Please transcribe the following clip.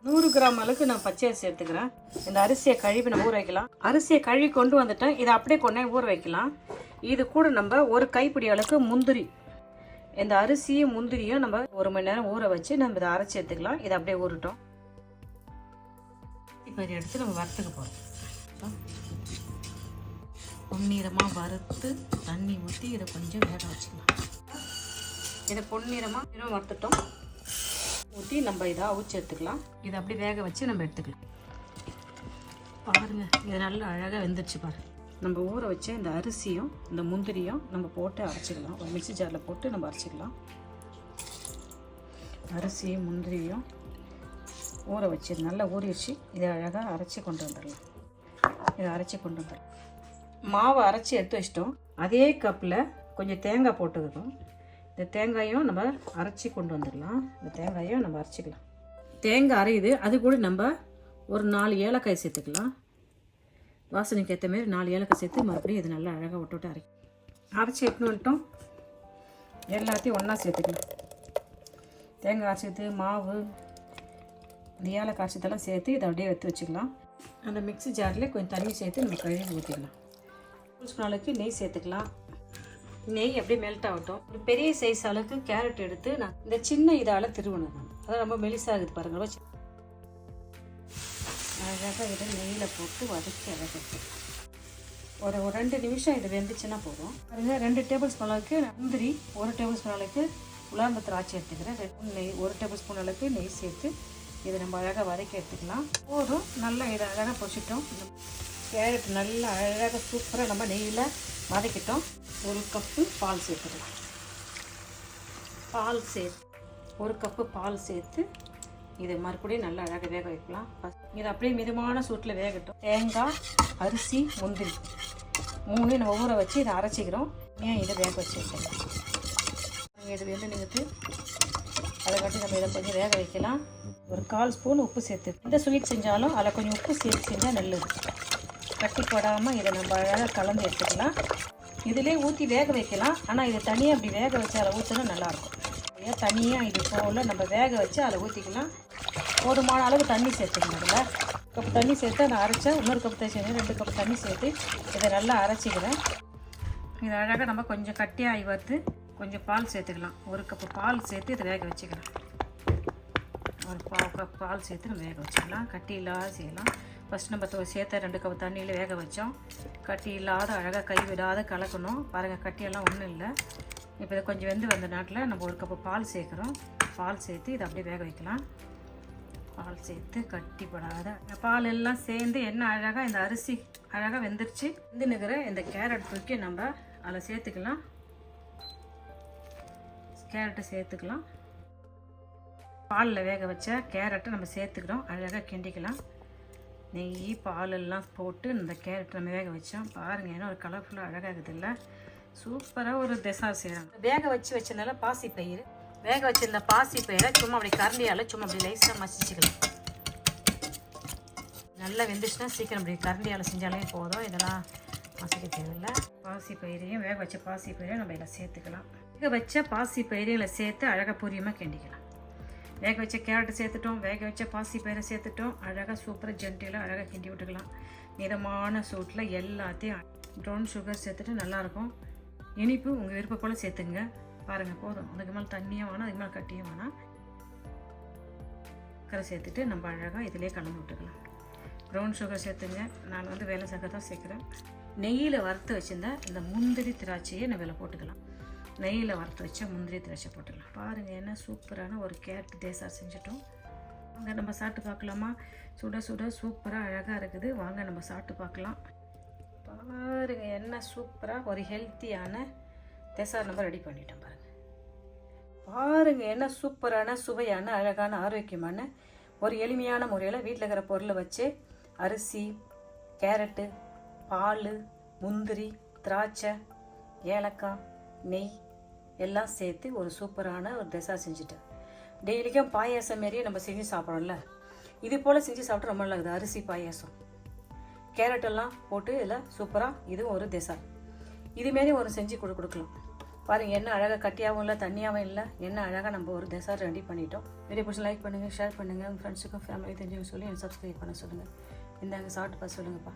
100 gram அளவுக்கு நான் பச்சை அரிசி எடுத்துக்கிறேன். இந்த அரிசியை கழுவி நம்ம ஊற வைக்கலாம். அரிசியை கழுவி கொண்டு வந்துட்டேன். இதை அப்படியே கொண்டே ஊற வைக்கலாம். இது கூட நம்ம ஒரு கைப்பிடி அளவுக்கு முந்திரி, இந்த அரிசியும் முந்திரியும் நம்ம 1 மணி நேரம் ஊற வச்சு நம்ம இதை அரைச்சி எடுத்துக்கலாம். இதை அப்படியே ஊறட்டும். இப்போ இதை எடுத்து நம்ம வறுத்துக்க போகிறோம். பொன்னிறமாக வறுத்து தண்ணி ஊற்றி இதை கொஞ்சம் வேக வச்சுக்கலாம். இதை பொன்னிறமாக வறுத்துட்டோம். ஊற்றி நம்ம இதை அவிச்சு எடுத்துக்கலாம். இதை அப்படியே வேக வச்சு நம்ம எடுத்துக்கலாம். பாருங்கள், இது நல்லா அழகாக வெந்துருச்சு பாருங்கள். நம்ம ஊற வச்ச இந்த அரிசியும் இந்த முந்திரியும் நம்ம போட்டு அரைச்சிக்கலாம். ஒரு மிக்ஸி ஜாரில் போட்டு நம்ம அரைச்சிக்கலாம். அரிசியும் முந்திரியும் ஊற வச்சு நல்லா ஊறிடுச்சு. இதை அழகாக அரைச்சி கொண்டு வந்துடலாம். இதை அரைச்சி கொண்டு வந்துடலாம். மாவை அரைச்சி எடுத்து வச்சிட்டோம். அதே கப்பில் கொஞ்சம் தேங்காய் போட்டுக்கிறோம். இந்த தேங்காயும் நம்ம அரைச்சி கொண்டு வந்துடலாம். இந்த தேங்காயும் நம்ம அரைச்சிக்கலாம். தேங்காய் அரையுது. அது கூட நம்ம ஒரு 4 ஏலக்காய் சேர்த்துக்கலாம். வாசனைக்கு ஏற்ற மாரி 4 ஏலக்காய் சேர்த்து மறுபடியும் இது நல்லா அழகாக விட்டு அரைச்சி எடுத்துன்னு வந்துட்டோம். எல்லாத்தையும் ஒன்றா சேர்த்துக்கலாம். தேங்காய் அரைச்சது, மாவு, இந்த ஏலக்காய் அரைச்சதெல்லாம் சேர்த்து இதை அப்படியே எடுத்து வச்சுக்கலாம். அந்த மிக்ஸி ஜாரில் கொஞ்சம் தண்ணி சேர்த்து நம்ம கழுவி ஊற்றிக்கலாம். 1 ஸ்பூன் அளவுக்கு நெய் சேர்த்துக்கலாம். நெய் அப்படியே மெல்ட் ஆகட்டும். ஒரு பெரிய சைஸ் அளவுக்கு கேரட் எடுத்து நான் இந்த சின்ன இதால் திருவணும். அதான் ரொம்ப மெலிசாகுது பாருங்கள். அழகாக இதை நெய்யில் போட்டு வதக்கி அழகாக ஒரு 2 நிமிஷம் இது வெந்துச்சுன்னா போதும். பாருங்கள், 2 டேபிள் ஸ்பூன் அளவுக்கு முந்திரி, 1 டேபிள் ஸ்பூன் அளவுக்கு உலர்ந்த திராட்சை எடுத்துக்கிறேன். 1 டேபிள் ஸ்பூன் அளவுக்கு நெய் சேர்த்து இதை நம்ம அழகாக வதக்கி எடுத்துக்கலாம். போதும். நல்லா இதை அழகாக பொரிச்சிட்டோம். கேரட் நல்லா அழகாக சூப்பராக நம்ம நெய்யில் வதக்கிட்டோம். 1 கப்பு பால் சேர்த்துக்கலாம். 1 கப்பு பால் சேர்த்து இதை மறுபடியும் நல்லா அழகாக வேக வைக்கலாம். இது அப்படியே மிதமான சூட்டில் வேகட்டும். தேங்காய், அரிசி, முந்திரி 3 நம்ம ஊற வச்சு இதை அரைச்சிக்கிறோம். ஏன் இதை வேக வச்சு வைக்கலாம். இது வெந்து நிறுத்து. அதை கட்டி நம்ம இதை கொஞ்சம் வேக வைக்கலாம். ஒரு 1/4 ஸ்பூன் உப்பு சேர்த்து, எந்த ஸ்வீட் செஞ்சாலும் அதில் கொஞ்சம் உப்பு சேர்த்து செஞ்சால் நல்லது. கட்டி போடாமல் இதை நம்ம அழகாக கலந்து எடுத்துக்கலாம். இதிலே ஊற்றி வேக வைக்கலாம். ஆனால் இதை தனியாக அப்படி வேக வச்சு அதில் ஊற்றினா நல்லாயிருக்கும். ஏன் தனியாக இது போல் நம்ம வேக வச்சு அதில் ஊற்றிக்கலாம். போதுமான அளவு தண்ணி சேர்த்துக்கணும். அதில் கப் தண்ணி சேர்த்து அதை அரைச்சா இன்னொரு கப் தண்ணி சேர்த்து 2 கப் தண்ணி சேர்த்து இதை நல்லா அரைச்சிக்கிறேன். இதை அழகாக நம்ம கொஞ்சம் கட்டியாகி வந்து கொஞ்சம் பால் சேர்த்துக்கலாம். 1 கப்பு பால் சேர்த்து இதை வேக வச்சுக்கலாம். ஒரு 1/4 கப் பால் சேர்த்து நம்ம வேக வச்சுக்கலாம். கட்டி இல்லாத செய்யலாம். ஃபஸ்ட் நம்ம சேர்த்த 2 கப் தண்ணியில் வேக வச்சோம். கட்டி இல்லாத அழகாக கை விடாத கலக்கணும். பாருங்கள், கட்டியெல்லாம் ஒன்றும் இல்லை. இப்போ இதை கொஞ்சம் வெந்து வந்த நாட்டில் நம்ம 1 கப்பு பால் சேர்க்குறோம். பால் சேர்த்து இதை அப்படியே வேக வைக்கலாம். பால் சேர்த்து கட்டிப்படாத பால் எல்லாம் சேர்ந்து எண்ணெய் அழகாக இந்த அரிசி அழகாக வெந்துருச்சு. வெந்துனுக்கிற இந்த கேரட் தூக்கி நம்ம அதில் சேர்த்துக்கலாம். கேரட்டை சேர்த்துக்கலாம். பாலில் வேக வச்ச கேரட்டை நம்ம சேர்த்துக்கிறோம். அழகாக கிண்டிக்கலாம். நெய், பாலெல்லாம் போட்டு இந்த கேரட் நம்ம வேக வச்சோம். பாருங்கள், ஏன்னா ஒரு கலர்ஃபுல்லாக அழகாக இருக்குது இல்லை? சூப்பராக ஒரு டெசார்ட் செய்கிறாங்க. வேக வச்சதுனால பாசி பயிர் வேக வச்சிருந்த பாசி பயிரை சும்மா அப்படி கரண்டியால் சும்மா அப்படி லைஸாக மசிச்சுக்கலாம். நல்லா வெந்துச்சுன்னா சீக்கிரம் அப்படி கரண்டியால் செஞ்சாலே போதும். இதெல்லாம் மசிக்க தேவையில்லை. பாசி பயிரையும் வேக வச்ச பாசி பயிரையும் நம்ம இதில் சேர்த்துக்கலாம். வேக வச்ச பாசி பயிரையில் சேர்த்து அழகாக பொரியமாக கிண்டிக்கலாம். வேக வச்ச கேரட்டு சேர்த்துட்டோம். வேக வச்ச பாசி பயிரை சேர்த்துட்டோம். அழகாக சூப்பராக ஜென்டிலாக அழகாக கிண்டி விட்டுக்கலாம். மிதமான சூட்டில் எல்லாத்தையும் ப்ரௌன் சுகர் சேர்த்துட்டு நல்லாயிருக்கும். இனிப்பு உங்கள் விருப்பம் போல் சேர்த்துங்க. பாருங்கள், போதும். அதுக்கு மேலே தண்ணியும் வேணாம், அதுக்கு மேலே கட்டியும் வேணாம். சர்க்கரை சேர்த்துட்டு நம்ம அழகாக இதிலே கலந்து விட்டுக்கலாம். ப்ரௌன் சுகர் சேர்த்துங்க. நான் வந்து வெள்ளை சர்க்கரை தான் சேர்க்குறேன். நெய்யில் வறுத்து வச்சுருந்தா இந்த முந்திரி திராட்சையை நம்ம இதில் போட்டுக்கலாம். நெய்யில் வறுத்து வச்சா முந்திரி திராட்சை போட்டுடலாம். பாருங்கள், என்ன சூப்பரான ஒரு கேரட் தேசார் செஞ்சுட்டோம். வாங்க நம்ம சாப்பிட்டு பார்க்கலாமா? சுட சுட சூப்பராக அழகாக இருக்குது. வாங்க நம்ம சாப்பிட்டு பார்க்கலாம். பாருங்கள், என்ன சூப்பராக ஒரு ஹெல்த்தியான தேசார் நம்ம ரெடி பண்ணிட்டோம். பாருங்கள், என்ன சூப்பரான சுவையான அழகான ஆரோக்கியமான ஒரு எளிமையான முறையில் வீட்டில் இருக்கிற பொருளை வச்சு அரிசி, கேரட்டு, பால், முந்திரி, திராட்சை, ஏலக்காய், நெய் எல்லாம் சேர்த்து ஒரு சூப்பரான ஒரு டெசார்ட் செஞ்சுட்டேன். டெய்லிக்கும் பாயாசம் மாரியே நம்ம செஞ்சு சாப்பிட்றோம்ல, இது போல் செஞ்சு சாப்பிட்டு ரொம்ப நல்லா இருக்குது. அரிசி பாயாசம், கேரட்டெல்லாம் போட்டு இதில் சூப்பராக இதுவும் ஒரு டெசார்ட். இதுமாரி ஒரு செஞ்சு கொடுக்கலாம். பாருங்கள் என்ன அழகாக கட்டியாகவும் இல்லை தண்ணியாகவும் இல்லை என்ன அழகாக நம்ம ஒரு டெசர்ட் ரெடி பண்ணிட்டோம். வீடியோ பிடிச்சி லைக் பண்ணுங்கள், ஷேர் பண்ணுங்கள், உங்கள் ஃப்ரெண்ட்ஸுக்கும் ஃபேமிலி தெரிஞ்சவங்க சொல்லி எனக்கு சப்ஸ்கிரைப் பண்ண சொல்லுங்கள். இந்தாங்க சாப்பிட்டு பார்த்து சொல்லுங்கப்பா.